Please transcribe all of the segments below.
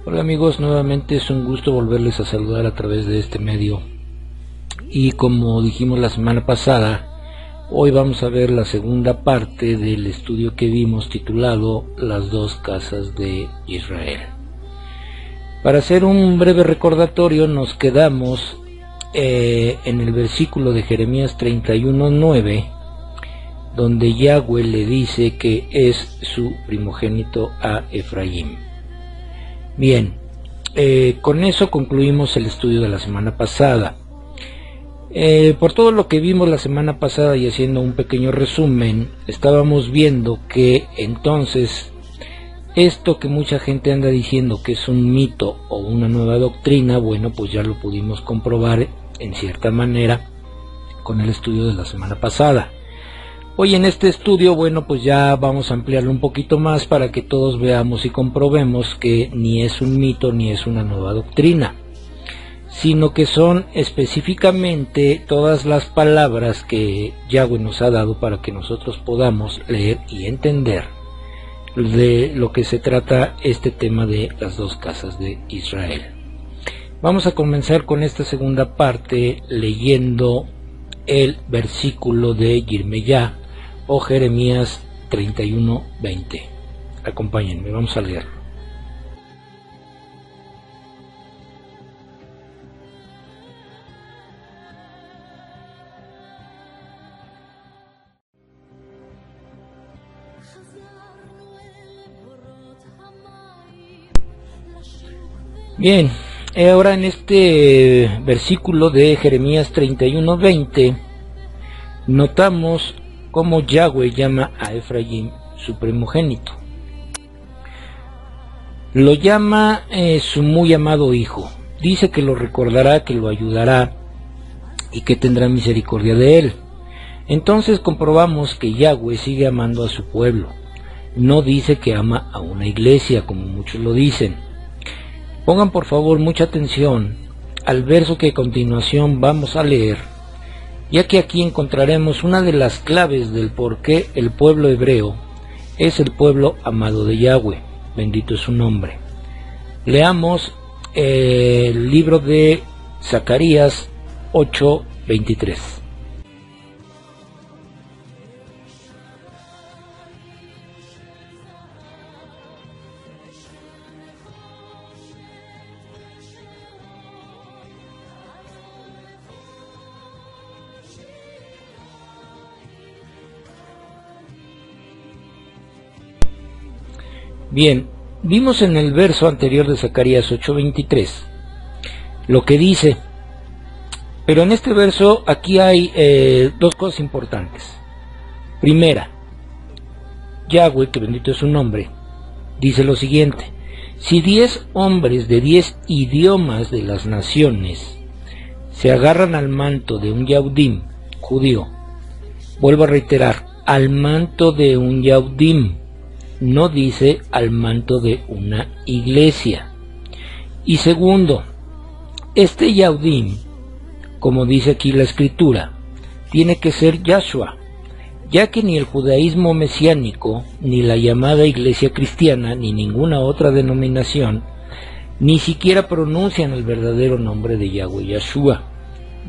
Hola amigos, nuevamente es un gusto volverles a saludar a través de este medio. Y como dijimos la semana pasada, hoy vamos a ver la segunda parte del estudio que vimos titulado Las dos casas de Israel. Para hacer un breve recordatorio, nos quedamos en el versículo de Jeremías 31:9, donde Yahweh le dice que es su primogénito a Efraín. Bien, con eso concluimos el estudio de la semana pasada. Por todo lo que vimos la semana pasada y haciendo un pequeño resumen, estábamos viendo que entonces esto que mucha gente anda diciendo que es un mito o una nueva doctrina, bueno, pues ya lo pudimos comprobar en cierta manera con el estudio de la semana pasada. Hoy en este estudio, bueno, pues ya vamos a ampliarlo un poquito más para que todos veamos y comprobemos que ni es un mito ni es una nueva doctrina, sino que son específicamente todas las palabras que Yahweh nos ha dado para que nosotros podamos leer y entender de lo que se trata este tema de las dos casas de Israel. Vamos a comenzar con esta segunda parte leyendo el versículo de Yirmeyá o Jeremías 31:20. Acompáñenme, vamos a leerlo. Bien, ahora en este versículo de Jeremías 31:20 notamos cómo Yahweh llama a Efraín su primogénito. Lo llama su muy amado hijo. Dice que lo recordará, que lo ayudará y que tendrá misericordia de él. Entonces comprobamos que Yahweh sigue amando a su pueblo. No dice que ama a una iglesia, como muchos lo dicen. Pongan por favor mucha atención al verso que a continuación vamos a leer, ya que aquí encontraremos una de las claves del por qué el pueblo hebreo es el pueblo amado de Yahweh. Bendito es su nombre. Leamos el libro de Zacarías 8:23. Bien, vimos en el verso anterior de Zacarías 8:23 lo que dice, pero en este verso aquí hay dos cosas importantes. Primera, Yahweh, que bendito es su nombre, dice lo siguiente: si 10 hombres de 10 idiomas de las naciones se agarran al manto de un Yahudim judío, vuelvo a reiterar, al manto de un Yahudim, no dice al manto de una iglesia. Y segundo, este Yahudim, como dice aquí la escritura, tiene que ser Yahshua, ya que ni el judaísmo mesiánico, ni la llamada iglesia cristiana, ni ninguna otra denominación, ni siquiera pronuncian el verdadero nombre de Yahweh Yahshua,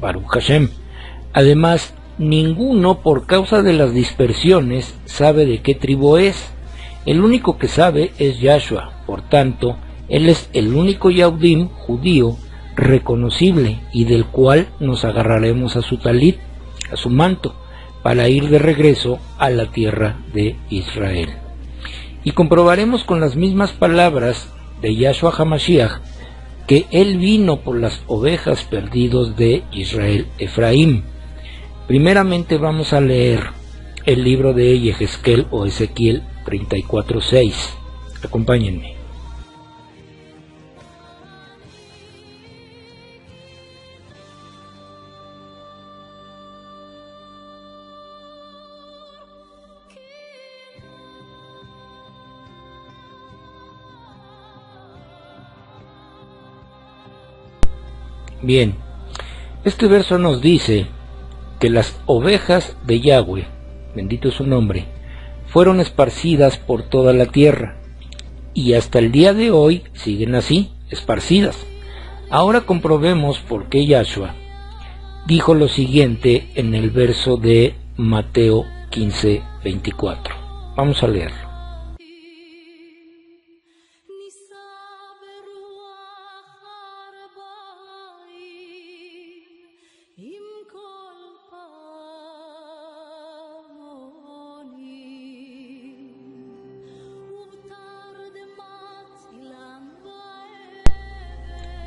Baruch Hashem. Además, ninguno, por causa de las dispersiones, sabe de qué tribu es. El único que sabe es Yahshua. Por tanto, él es el único Yahudim judío reconocible y del cual nos agarraremos a su talit, a su manto, para ir de regreso a la tierra de Israel. Y comprobaremos con las mismas palabras de Yahshua HaMashiach que él vino por las ovejas perdidas de Israel, Efraín. Primeramente vamos a leer el libro de Yehezkel o Ezequiel 34:6. Acompáñenme. Bien, este verso nos dice que las ovejas de Yahweh, bendito es su nombre, fueron esparcidas por toda la tierra. y hasta el día de hoy siguen así, esparcidas. Ahora comprobemos por qué Yahshua dijo lo siguiente en el verso de Mateo 15:24. Vamos a leerlo.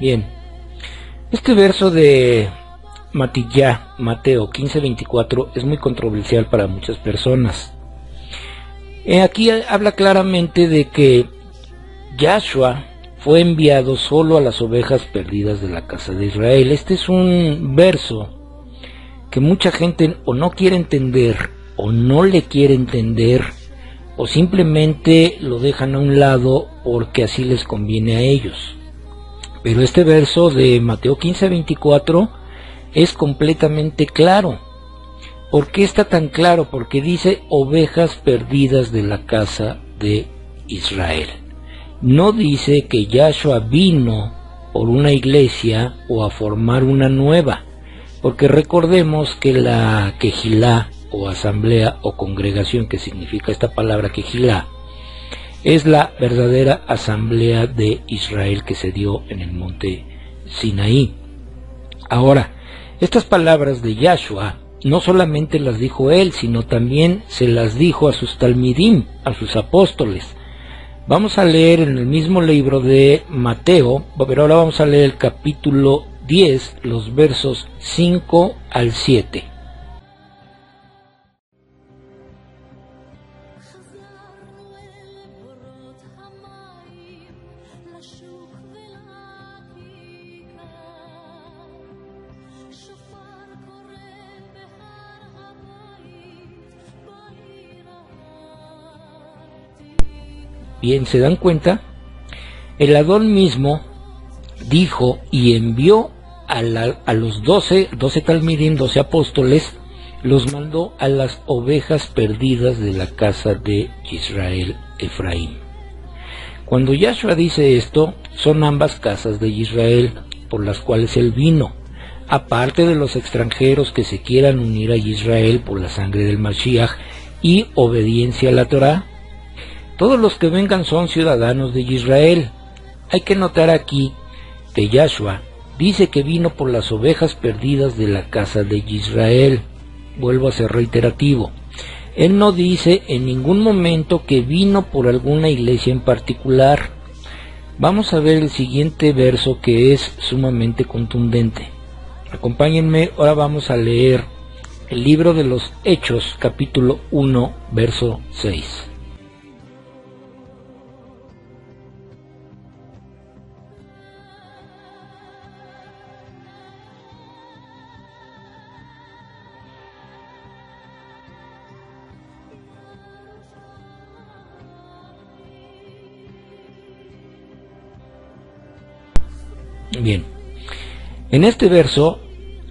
Bien, este verso de Mateo 15:24 es muy controversial para muchas personas. Aquí habla claramente de que Yahshua fue enviado solo a las ovejas perdidas de la casa de Israel. Este es un verso que mucha gente o no quiere entender, o no le quiere entender, o simplemente lo dejan a un lado porque así les conviene a ellos. Pero este verso de Mateo 15:24 es completamente claro. ¿Por qué está tan claro? Porque dice ovejas perdidas de la casa de Israel. No dice que Yahshua vino por una iglesia o a formar una nueva, porque recordemos que la quejilá o asamblea o congregación, que significa esta palabra quejilá, es la verdadera asamblea de Israel que se dio en el monte Sinaí. Ahora, estas palabras de Yahshua no solamente las dijo él, sino también se las dijo a sus talmidim, a sus apóstoles. Vamos a leer en el mismo libro de Mateo, pero ahora vamos a leer el capítulo 10, los versos 5 al 7. Bien, ¿se dan cuenta? El Adón mismo dijo y envió a los 12 talmidim, 12 apóstoles, los mandó a las ovejas perdidas de la casa de Israel, Efraín. Cuando Yahshua dice esto, son ambas casas de Israel por las cuales él vino, aparte de los extranjeros que se quieran unir a Israel por la sangre del Mashiach y obediencia a la Torá. Todos los que vengan son ciudadanos de Israel. Hay que notar aquí que Yahshua dice que vino por las ovejas perdidas de la casa de Israel. Vuelvo a ser reiterativo. Él no dice en ningún momento que vino por alguna iglesia en particular. Vamos a ver el siguiente verso que es sumamente contundente. Acompáñenme, ahora vamos a leer el libro de los Hechos, capítulo 1, verso 6. Bien, en este verso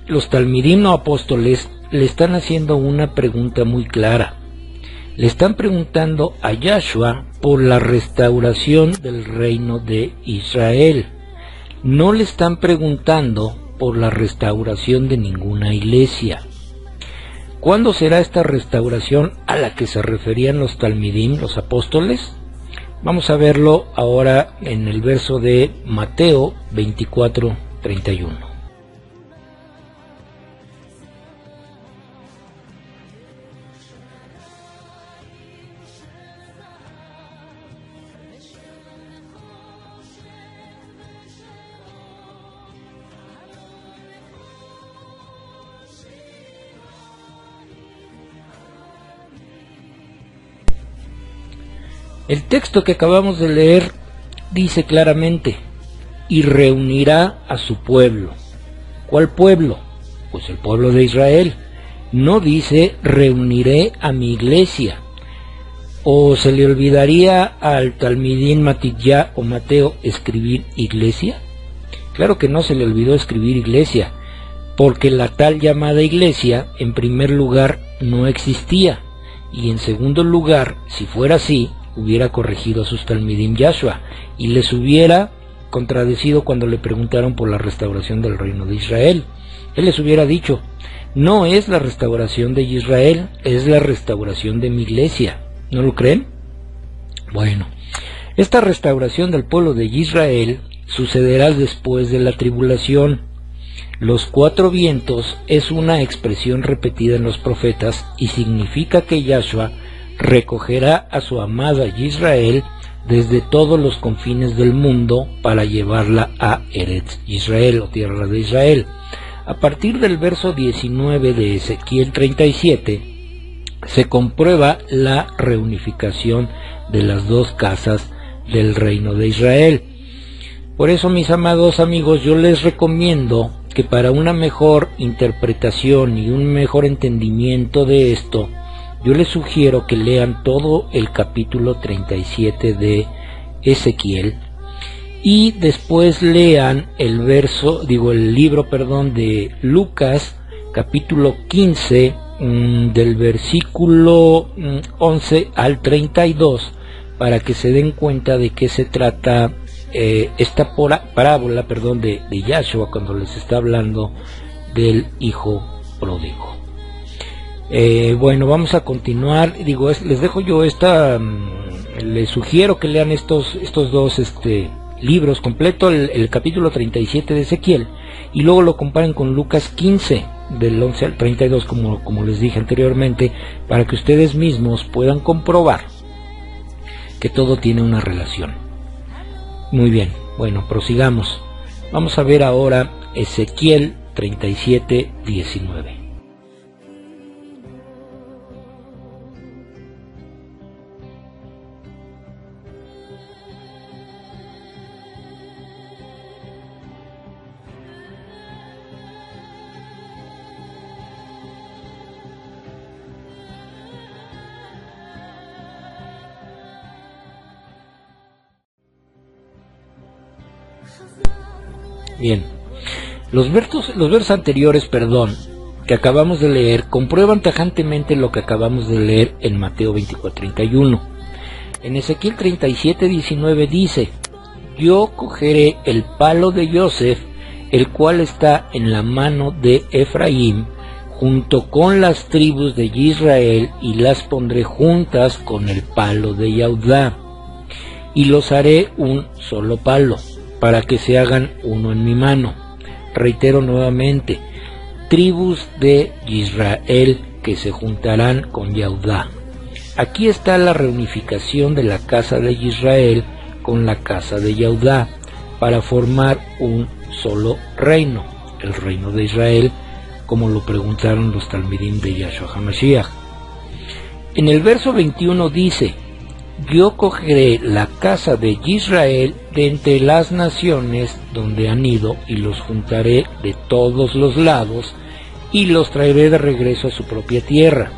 los talmidim o apóstoles le están haciendo una pregunta muy clara. Le están preguntando a Yahshua por la restauración del reino de Israel. No le están preguntando por la restauración de ninguna iglesia. ¿Cuándo será esta restauración a la que se referían los talmidim, los apóstoles? Vamos a verlo ahora en el verso de Mateo 24:31. El texto que acabamos de leer dice claramente, y reunirá a su pueblo. ¿Cuál pueblo? Pues el pueblo de Israel. No dice, reuniré a mi iglesia. ¿O se le olvidaría al talmidín Matitya o Mateo escribir iglesia? Claro que no se le olvidó escribir iglesia, porque la tal llamada iglesia, en primer lugar, no existía. Y en segundo lugar, si fuera así, hubiera corregido a sus talmidim Yahshua y les hubiera contradecido cuando le preguntaron por la restauración del reino de Israel. Él les hubiera dicho: no es la restauración de Israel, es la restauración de mi iglesia. ¿No lo creen? Bueno, esta restauración del pueblo de Israel sucederá después de la tribulación. Los 4 vientos es una expresión repetida en los profetas y significa que Yahshua recogerá a su amada Israel desde todos los confines del mundo para llevarla a Eretz Israel o tierra de Israel. A partir del verso 19 de Ezequiel 37 se comprueba la reunificación de las 2 casas del reino de Israel. Por eso, mis amados amigos, yo les recomiendo que para una mejor interpretación y un mejor entendimiento de esto, yo les sugiero que lean todo el capítulo 37 de Ezequiel y después lean el libro de Lucas, capítulo 15, del versículo 11 al 32, para que se den cuenta de qué se trata esta parábola de Yahshua cuando les está hablando del hijo pródigo. Bueno, vamos a continuar. Les dejo yo les sugiero que lean estos 2 libros completo, el capítulo 37 de Ezequiel, y luego lo comparen con Lucas 15 del 11 al 32, como les dije anteriormente, para que ustedes mismos puedan comprobar que todo tiene una relación. Muy bien, bueno, prosigamos. Vamos a ver ahora Ezequiel 37, 19. Bien, los versos anteriores, que acabamos de leer, comprueban tajantemente lo que acabamos de leer en Mateo 24:31. En Ezequiel 37:19 dice: yo cogeré el palo de Yosef, el cual está en la mano de Efraín, junto con las tribus de Israel, y las pondré juntas con el palo de Yahudá, y los haré un solo palo, para que se hagan uno en mi mano. Reitero nuevamente: tribus de Israel que se juntarán con Yahudá. Aquí está la reunificación de la casa de Israel con la casa de Yahudá para formar un solo reino, el reino de Israel, como lo preguntaron los talmidim de Yahshua HaMashiach. En el verso 21 dice: yo cogeré la casa de Israel de entre las naciones donde han ido, y los juntaré de todos los lados, y los traeré de regreso a su propia tierra.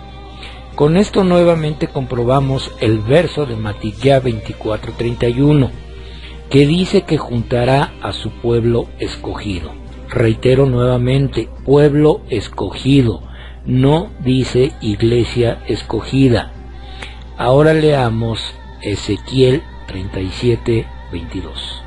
Con esto nuevamente comprobamos el verso de Matillá 24:31, que dice que juntará a su pueblo escogido. Reitero nuevamente: pueblo escogido, no dice iglesia escogida. Ahora leamos Ezequiel 37:22.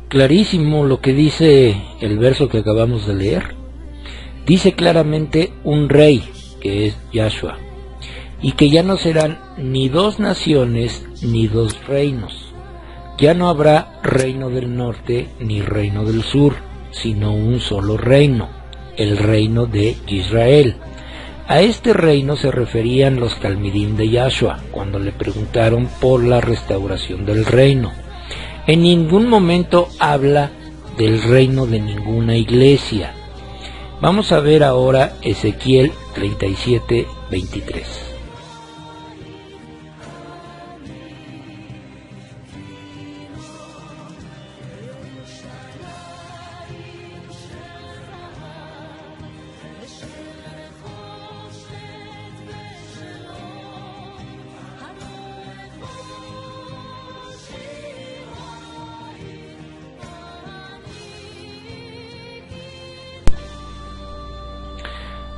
Clarísimo lo que dice el verso que acabamos de leer. Dice claramente un rey, que es Yahshua, y que ya no serán ni 2 naciones ni 2 reinos. Ya no habrá reino del norte ni reino del sur, sino un solo reino, el reino de Israel. A este reino se referían los talmidim de Yahshua cuando le preguntaron por la restauración del reino. En ningún momento habla del reino de ninguna iglesia. Vamos a ver ahora Ezequiel 37:23.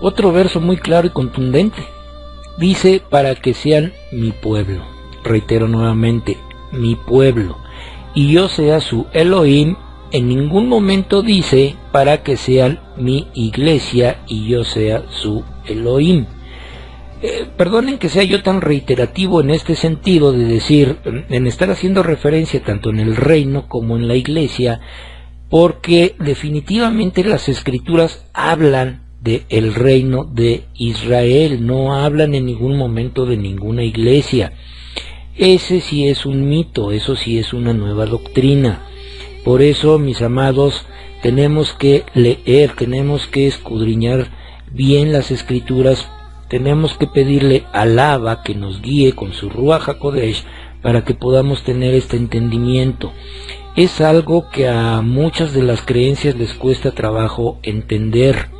Otro verso muy claro y contundente. Dice, para que sean mi pueblo. Reitero nuevamente, mi pueblo. Y yo sea su Elohim. En ningún momento dice, para que sean mi iglesia y yo sea su Elohim. Perdonen que sea yo tan reiterativo en este sentido de decir, en estar haciendo referencia tanto en el reino como en la iglesia, porque definitivamente las escrituras hablan de el reino de Israel, no hablan en ningún momento de ninguna iglesia. Ese sí es un mito, eso sí es una nueva doctrina. Por eso, mis amados, tenemos que leer, tenemos que escudriñar bien las escrituras, tenemos que pedirle a Alaba que nos guíe con su Ruach HaKodesh para que podamos tener este entendimiento. Es algo que a muchas de las creencias les cuesta trabajo entender.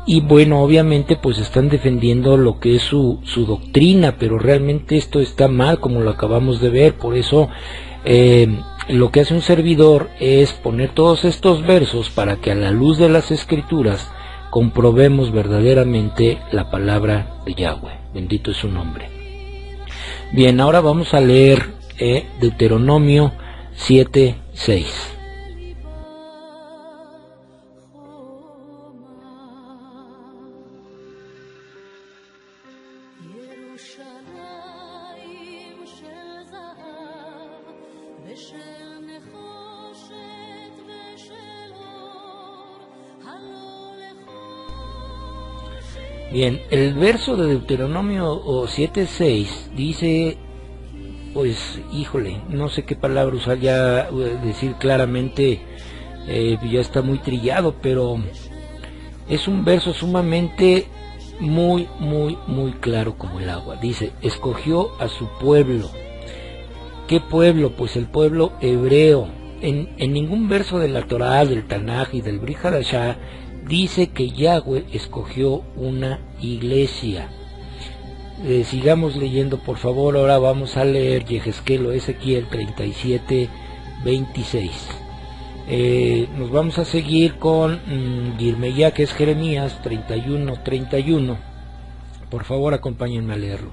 Y bueno, obviamente pues están defendiendo lo que es su doctrina, pero realmente esto está mal, como lo acabamos de ver. Por eso lo que hace un servidor es poner todos estos versos para que a la luz de las escrituras comprobemos verdaderamente la palabra de Yahweh. Bendito es su nombre. Bien, ahora vamos a leer Deuteronomio 7:6. Bien, el verso de Deuteronomio 7:6 dice, pues, híjole, no sé qué palabra usar ya, decir claramente, ya está muy trillado, pero es un verso sumamente muy claro como el agua. Dice, escogió a su pueblo. ¿Qué pueblo? Pues el pueblo hebreo. En ningún verso de la Torá, del Tanaj y del Brit Hadashah dice que Yahweh escogió una iglesia. Sigamos leyendo, por favor. Ahora vamos a leer Yehezkel o Ezequiel 37:26. Nos vamos a seguir con Yirmeyá, que es Jeremías 31:31. Por favor, acompáñenme a leerlo.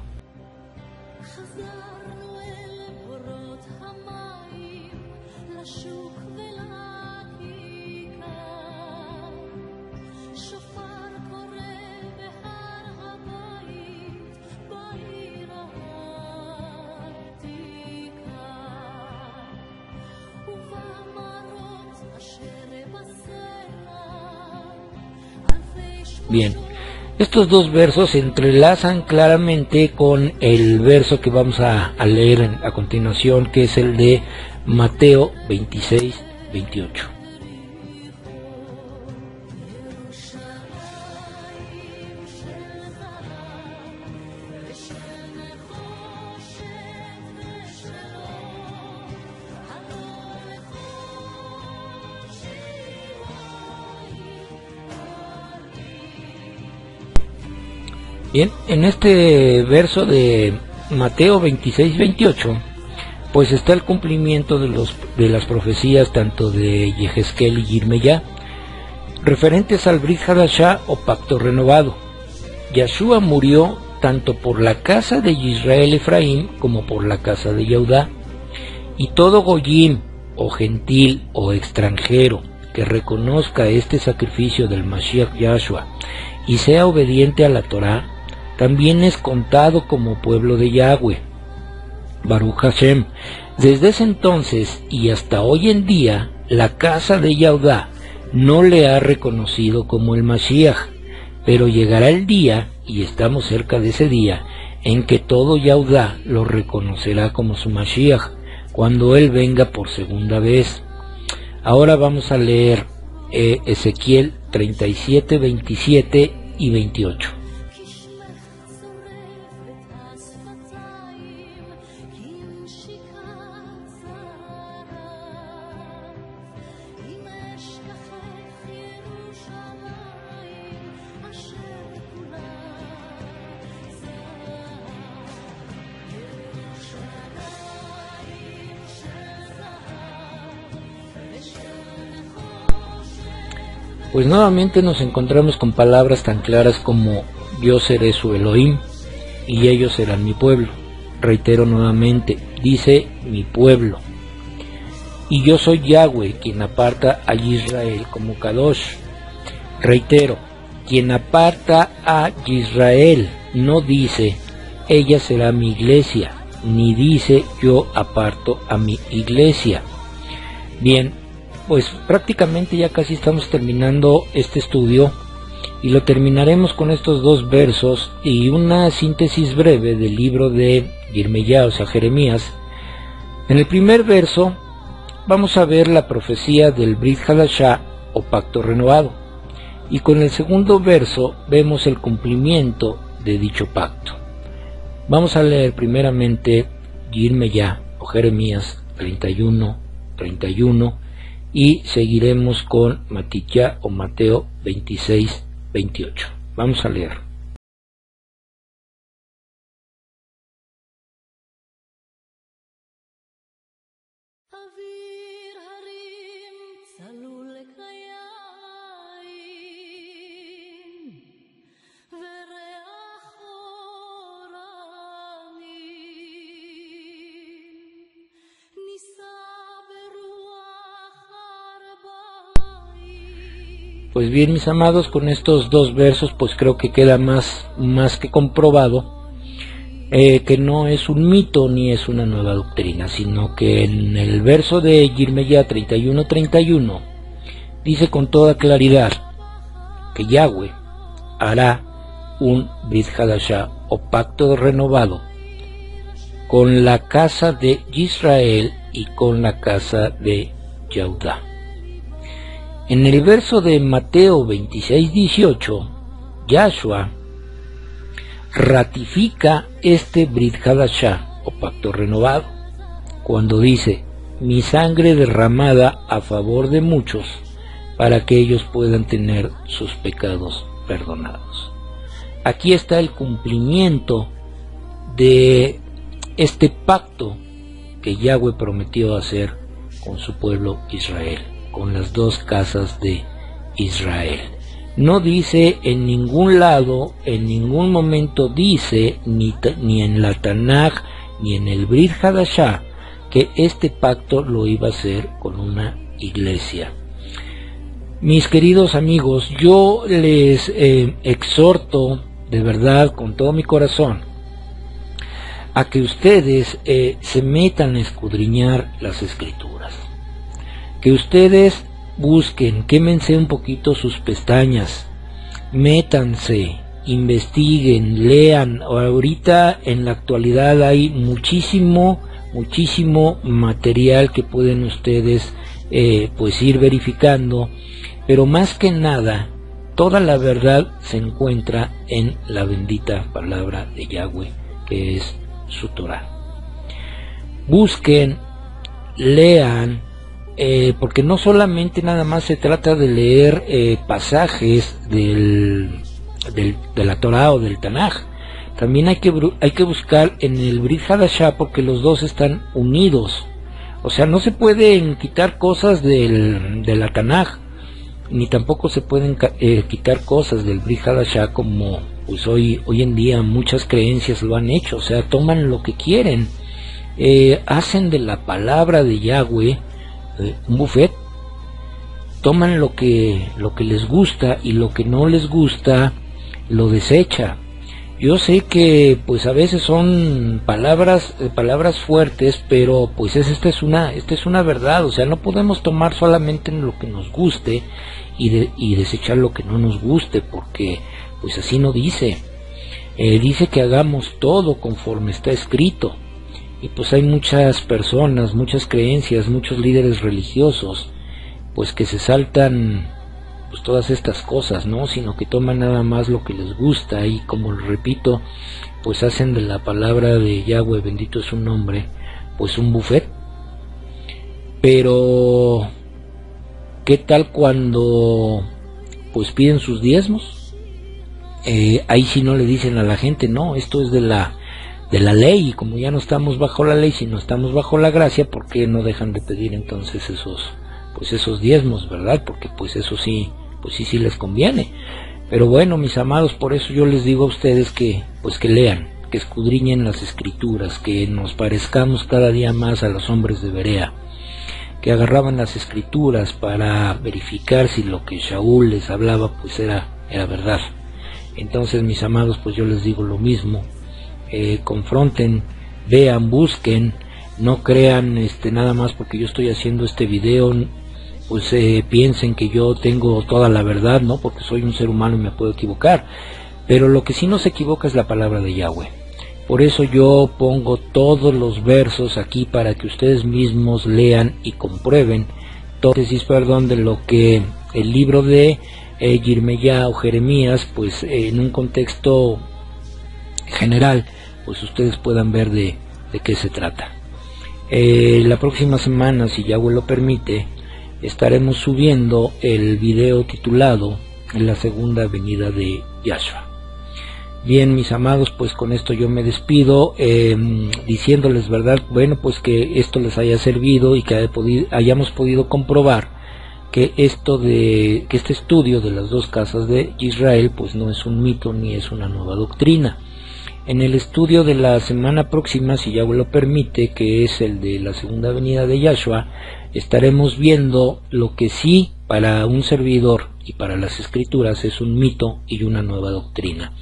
Bien, estos dos versos se entrelazan claramente con el verso que vamos a leer a continuación, que es el de Mateo 26:28. Bien, en este verso de Mateo 26:28, pues está el cumplimiento de las profecías tanto de Yehezkel y Yirmeyá, referentes al Brit Hadashah o pacto renovado. Yahshua murió tanto por la casa de Israel Efraín como por la casa de Yehudá, y todo goyim o gentil o extranjero que reconozca este sacrificio del Mashiach Yahshua y sea obediente a la Torá, también es contado como pueblo de Yahweh. Baruch Hashem. Desde ese entonces y hasta hoy en día, la casa de Yehudá no le ha reconocido como el Mashiach, pero llegará el día, y estamos cerca de ese día, en que todo Yehudá lo reconocerá como su Mashiach, cuando él venga por segunda vez. Ahora vamos a leer Ezequiel 37:27 y 28. Pues nuevamente nos encontramos con palabras tan claras como yo seré su Elohim y ellos serán mi pueblo. Reitero nuevamente, dice mi pueblo. Y yo soy Yahweh, quien aparta a Israel como Kadosh. Reitero, quien aparta a Israel, no dice ella será mi iglesia, ni dice yo aparto a mi iglesia. Bien, pues prácticamente ya casi estamos terminando este estudio y lo terminaremos con estos dos versos y una síntesis breve del libro de Yirmeyá, o sea Jeremías. En el primer verso vamos a ver la profecía del Brit Hadashah o pacto renovado, y con el segundo verso vemos el cumplimiento de dicho pacto. Vamos a leer primeramente Yirmeyá o Jeremías 31 y seguiremos con Matitya o Mateo 26-28. Vamos a leer. Pues bien, mis amados, con estos dos versos pues creo que queda más que comprobado que no es un mito ni es una nueva doctrina, sino que en el verso de Yirmeyá 31 dice con toda claridad que Yahweh hará un Brit Hadashah o pacto renovado con la casa de Israel y con la casa de Yehudá. En el verso de Mateo 26-18, Yahshua ratifica este Brit Hadashah o pacto renovado cuando dice: mi sangre derramada a favor de muchos para que ellos puedan tener sus pecados perdonados. Aquí está el cumplimiento de este pacto que Yahweh prometió hacer con su pueblo Israel, con las dos casas de Israel. No dice en ningún lado, en ningún momento dice, ni en la Tanaj, ni en el Brit Hadashah, que este pacto lo iba a hacer con una iglesia. Mis queridos amigos, yo les exhorto de verdad con todo mi corazón a que ustedes se metan a escudriñar las escrituras, que ustedes busquen, quémense un poquito sus pestañas, métanse, investiguen, lean. Ahorita en la actualidad hay muchísimo material que pueden ustedes pues ir verificando, pero más que nada toda la verdad se encuentra en la bendita palabra de Yahweh, que es su Torah. Busquen, lean, porque no solamente nada más se trata de leer pasajes de la Torah o del Tanaj, también hay que buscar en el Brit Hadashah, porque los dos están unidos. O sea, no se pueden quitar cosas de la Tanaj, ni tampoco se pueden quitar cosas del Brit Hadashah, como pues hoy en día muchas creencias lo han hecho. O sea, toman lo que quieren, hacen de la palabra de Yahweh un buffet, toman lo que les gusta y lo que no les gusta lo desecha. Yo sé que pues a veces son palabras fuertes, pero pues esta es una verdad. O sea, no podemos tomar solamente en lo que nos guste y desechar lo que no nos guste, porque pues así no dice. Dice que hagamos todo conforme está escrito. Y pues hay muchas personas, muchas creencias, muchos líderes religiosos pues que se saltan pues todas estas cosas, ¿no? Sino que toman nada más lo que les gusta y, como repito, pues hacen de la palabra de Yahweh, bendito es su nombre, pues un buffet. Pero ¿qué tal cuando pues piden sus diezmos? Ahí sí no le dicen a la gente, no, esto es de la ley, y como ya no estamos bajo la ley, sino estamos bajo la gracia, ¿por qué no dejan de pedir entonces esos diezmos, verdad? Porque pues eso sí, pues sí les conviene. Pero bueno, mis amados, por eso yo les digo a ustedes que pues que lean, que escudriñen las escrituras, que nos parezcamos cada día más a los hombres de Berea, que agarraban las escrituras para verificar si lo que Shaul les hablaba pues era verdad. Entonces, mis amados, pues yo les digo lo mismo, confronten, vean, busquen, no crean nada más porque yo estoy haciendo este video, pues piensen que yo tengo toda la verdad, ¿no? Porque soy un ser humano y me puedo equivocar, pero lo que sí no se equivoca es la palabra de Yahweh. Por eso yo pongo todos los versos aquí para que ustedes mismos lean y comprueben de lo que el libro de Yirmeyá o Jeremías, pues en un contexto general, pues ustedes puedan ver de qué se trata. La próxima semana, si Yahweh lo permite, estaremos subiendo el video titulado La segunda venida de Yahshua. Bien, mis amados, pues con esto yo me despido, diciéndoles, ¿verdad? Bueno, pues que esto les haya servido y que hayamos podido comprobar que este estudio de las dos casas de Israel, pues no es un mito ni es una nueva doctrina. En el estudio de la semana próxima, si Yahweh lo permite, que es el de la segunda venida de Yahshua, estaremos viendo lo que sí para un servidor y para las escrituras es un mito y una nueva doctrina.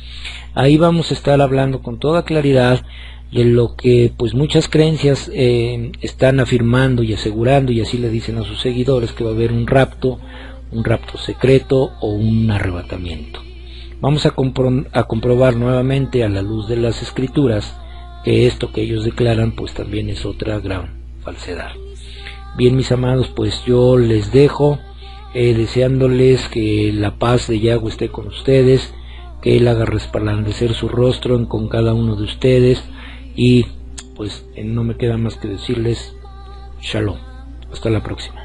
Ahí vamos a estar hablando con toda claridad de lo que pues muchas creencias están afirmando y asegurando, y así le dicen a sus seguidores, que va a haber un rapto secreto o un arrebatamiento. Vamos a comprobar nuevamente a la luz de las escrituras que esto que ellos declaran pues también es otra gran falsedad. Bien, mis amados, pues yo les dejo deseándoles que la paz de Yahweh esté con ustedes, que Él haga resplandecer su rostro con cada uno de ustedes, y pues no me queda más que decirles Shalom. Hasta la próxima.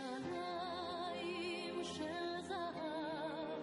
ירושלים של זהב